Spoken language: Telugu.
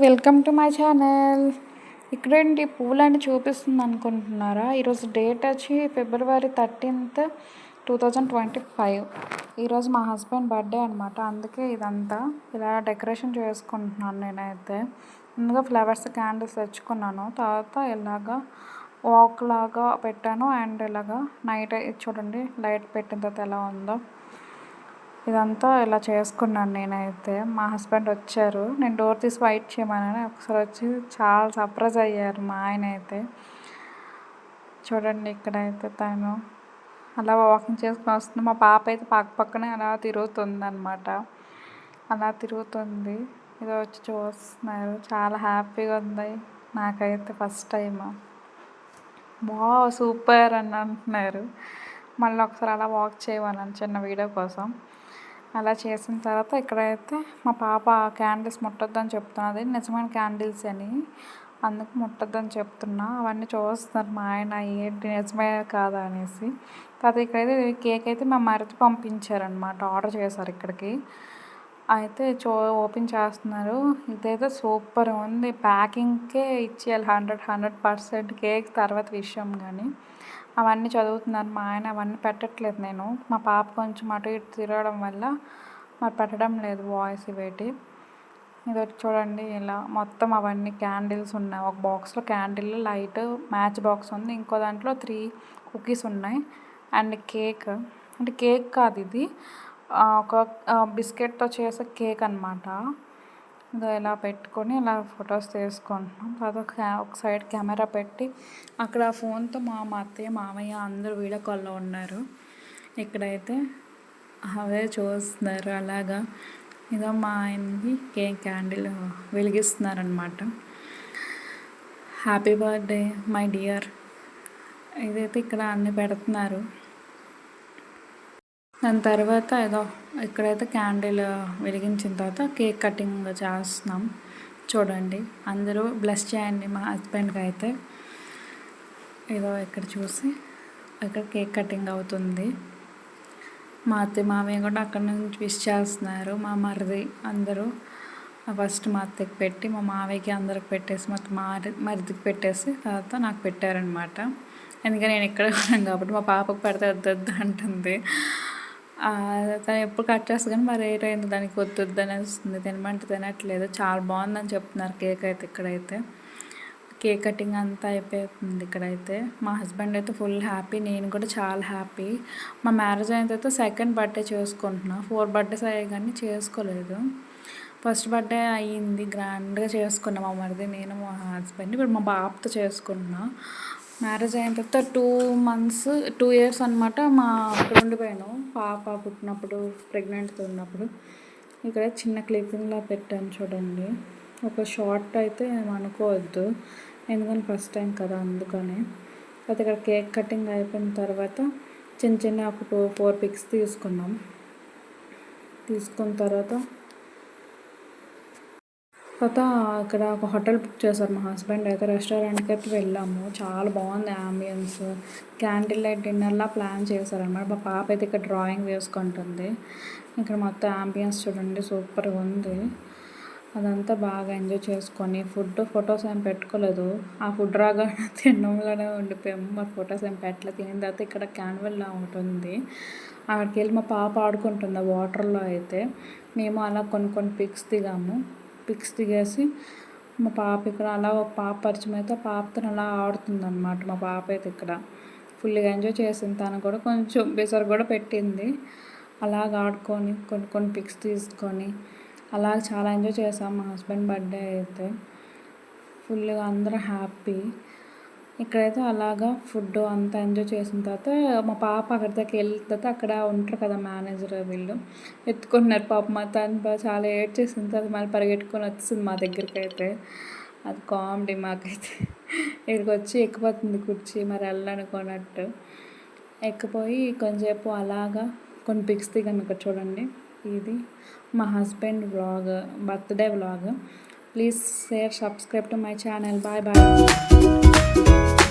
Welcome to my channel. ఇక్కడేంటి పువ్వులన్నీ చూపిస్తుంది అనుకుంటున్నారా? ఈరోజు డేట్ వచ్చి February 13th 2025. ఈరోజు మా హస్బెండ్ బర్త్డే అనమాట. అందుకే ఇదంతా ఇలా డెకరేషన్ చేసుకుంటున్నాను నేనైతే. ముందుగా ఫ్లవర్స్ క్యాండిల్స్ తెచ్చుకున్నాను. తర్వాత ఇలాగా వాక్ లాగా పెట్టాను. అండ్ ఇలాగా నైట్ చూడండి లైట్ పెట్టిన తర్వాత ఎలా ఉందో. ఇదంతా ఇలా చేసుకున్నాను నేనైతే. మా హస్బెండ్ వచ్చారు. నేను డోర్ తీసి వెయిట్ చేయమని ఒకసారి వచ్చి చాలా సర్ప్రైజ్ అయ్యారు మా ఆయన అయితే. చూడండి ఇక్కడైతే తను అలా వాకింగ్ చేసుకుని వస్తుంది. మా పాప అయితే పక్కనే అలా తిరుగుతుంది అనమాట. అలా తిరుగుతుంది. ఇది వచ్చి చూస్తున్నారు. చాలా హ్యాపీగా ఉంది నాకైతే ఫస్ట్ టైం. సూపర్ అని అంటున్నారు. మళ్ళీ ఒకసారి అలా వాక్ చేయమన్నాను చిన్న వీడియో కోసం. అలా చేసిన తర్వాత ఇక్కడైతే మా పాప క్యాండిల్స్ ముట్టొద్దని చెప్తున్నది. నిజమైన క్యాండిల్స్ అని, అందుకు ముట్టొద్దని చెప్తున్నా. అవన్నీ చూస్తున్నారు మా ఆయన ఏంటి నిజమే కాదా అనేసి. తర్వాత ఇక్కడైతే కేక్ అయితే మా మరిది పంపించారనమాట, ఆర్డర్ చేశారు ఇక్కడికి. అయితే ఓపెన్ చేస్తున్నారు. ఇదైతే సూపర్ ఉంది. ప్యాకింగ్కే ఇచ్చేయాలి 100% కేక్ తర్వాత విషయం. కానీ అవన్నీ చదువుతున్నారు మా ఆయన. అవన్నీ పెట్టట్లేదు నేను. మా పాప కొంచెం అటు ఇటు తిరగడం వల్ల మరి పెట్టడం లేదు వాయిస్ ఇవేటి. ఇది చూడండి ఇలా మొత్తం అవన్నీ క్యాండిల్స్ ఉన్నాయి. ఒక బాక్స్లో క్యాండిల్, లైట్, మ్యాచ్ బాక్స్ ఉంది. ఇంకో దాంట్లో 3 కుకీస్ ఉన్నాయి. అండ్ కేక్, అంటే కేక్ కాదు ఇది, ఒక బిస్కెట్తో చేసే కేక్ అనమాట. ఇదో ఇలా పెట్టుకొని ఇలా ఫొటోస్ తీసుకుంటున్నాం. తర్వాత ఒక సైడ్ కెమెరా పెట్టి అక్కడ ఫోన్తో మా అత్తయ్య మామయ్య అందరూ వీడియో కాల్లో ఉన్నారు. ఇక్కడైతే అవే చూస్తున్నారు. అలాగా ఇదో మా ఆయనకి కేక్ క్యాండిల్ వెలిగిస్తున్నారనమాట. Happy birthday my dear. ఇదైతే ఇక్కడ అన్నీ పెడుతున్నారు. దాని తర్వాత ఏదో ఇక్కడైతే క్యాండిల్ వెలిగించిన తర్వాత కేక్ కటింగ్ చేస్తున్నాం. చూడండి అందరూ బ్లెస్ చేయండి మా హస్బెండ్కి అయితే. ఏదో ఇక్కడ చూసి ఇక్కడ కేక్ కటింగ్ అవుతుంది. మా అత్తయ్య మామయ్య కూడా అక్కడ నుంచి విష్ చేస్తున్నారు. మా మరిది అందరూ ఫస్ట్ మా అత్తయ్యకి పెట్టి మా మామయ్యకి అందరికి పెట్టేసి మొత్తం మరిదికి పెట్టేసి తర్వాత నాకు పెట్టారనమాట. ఎందుకంటే నేను ఇక్కడ ఉన్నాను కాబట్టి మా పాపకు పెడితే వద్దొద్దు అంటుంది. తను ఎప్పుడు కట్ చేస్తుంది కానీ మరి ఏటైంది దానికి వద్దు అనేస్తుంది. తినమంటే తినట్లేదు. చాలా బాగుందని చెప్తున్నారు కేక్ అయితే. ఇక్కడైతే కేక్ కటింగ్ అంతా అయిపోతుంది. ఇక్కడైతే మా హస్బెండ్ అయితే ఫుల్ హ్యాపీ, నేను కూడా చాలా హ్యాపీ. మా మ్యారేజ్ అయిన తర్వాత 2nd బర్త్డే చేసుకుంటున్నా. 4 బర్త్డేస్ అయ్యాయి కానీ చేసుకోలేదు. ఫస్ట్ బర్త్డే అయ్యింది, గ్రాండ్గా చేసుకున్నాం మా మరిది, నేను, మా హస్బెండ్. ఇప్పుడు మా బాబుతో చేసుకుంటున్నా. మ్యారేజ్ అయిన తర్వాత 2 years అనమాట మా అక్కడ ఉండిపోయాను. పాప పుట్టినప్పుడు, ప్రెగ్నెంట్తో ఉన్నప్పుడు. ఇక్కడ చిన్న క్లిప్పింగ్లా పెట్టాను చూడండి. ఒక షార్ట్ అయితే అనుకోవద్దు, ఎందుకంటే ఫస్ట్ టైం కదా అందుకని. అయితే ఇక్కడ కేక్ కటింగ్ అయిపోయిన తర్వాత చిన్న ఒక 4 పిక్స్ తీసుకున్నాం. తీసుకున్న తర్వాత ఇక్కడ ఒక హోటల్ బుక్ చేశారు మా హస్బెండ్ అయితే. రెస్టారెంట్కి అయితే వెళ్ళాము. చాలా బాగుంది అంబియన్స్. క్యాండిల్ లైట్ డిన్నర్లా ప్లాన్ చేశారనమాట. మా పాప అయితే ఇక్కడ డ్రాయింగ్ వేసుకుంటుంది. ఇక్కడ మొత్తం అంబియన్స్ చూడండి సూపర్గా ఉంది. అదంతా బాగా ఎంజాయ్ చేసుకొని ఫొటోస్ ఏం పెట్టుకోలేదు. ఆ ఫుడ్ రాగా తినడంలోనే ఉండిపోయాము. మరి ఫొటోస్ ఏం పెట్టలేదు. తినిన తర్వాత ఇక్కడ క్యాన్వల్లా ఉంటుంది. అక్కడికి వెళ్ళి మా పాప ఆడుకుంటుంది వాటర్లో అయితే. మేము అలా కొన్ని పిక్స్ దిగాము. పిక్స్ దిగేసి మా పాప ఇక్కడ అలా ఒక పాప పరిచయం అయితే పాపతో అలా ఆడుతుందన్నమాట. మా పాప అయితే ఇక్కడ ఫుల్గా ఎంజాయ్ చేసింది. తను కూడా కొంచెం బెసరు కూడా పెట్టింది. అలాగ ఆడుకొని కొన్ని పిక్స్ తీసుకొని అలా చాలా ఎంజాయ్ చేసాం. మా హస్బెండ్ బర్త్డే అయితే ఫుల్గా అందరూ హ్యాపీ. ఇక్కడైతే అలాగా ఫుడ్ అంతా ఎంజాయ్ చేసిన తర్వాత మా పాప అక్కడి దగ్గరికి వెళ్ళిన తర్వాత అక్కడ ఉంటారు కదా మేనేజర్, వీళ్ళు ఎత్తుకున్నారు. పాప మా తను చాలా ఏడ్ చేసిన తర్వాత మళ్ళీ పరిగెట్టుకొని వచ్చింది మా దగ్గరికి అయితే. అది కామెడీ మాకైతే. ఇక్కడికి వచ్చి ఎక్కిపోతుంది కుర్చీ, మరి వెళ్ళనుకున్నట్టు ఎక్కిపోయి కొంచెంసేపు అలాగా కొన్ని పిక్స్ దిగాము. ఇక్కడ చూడండి, ఇది మా husband vlog, birthday vlog. Please share, subscribe to my channel. Bye bye.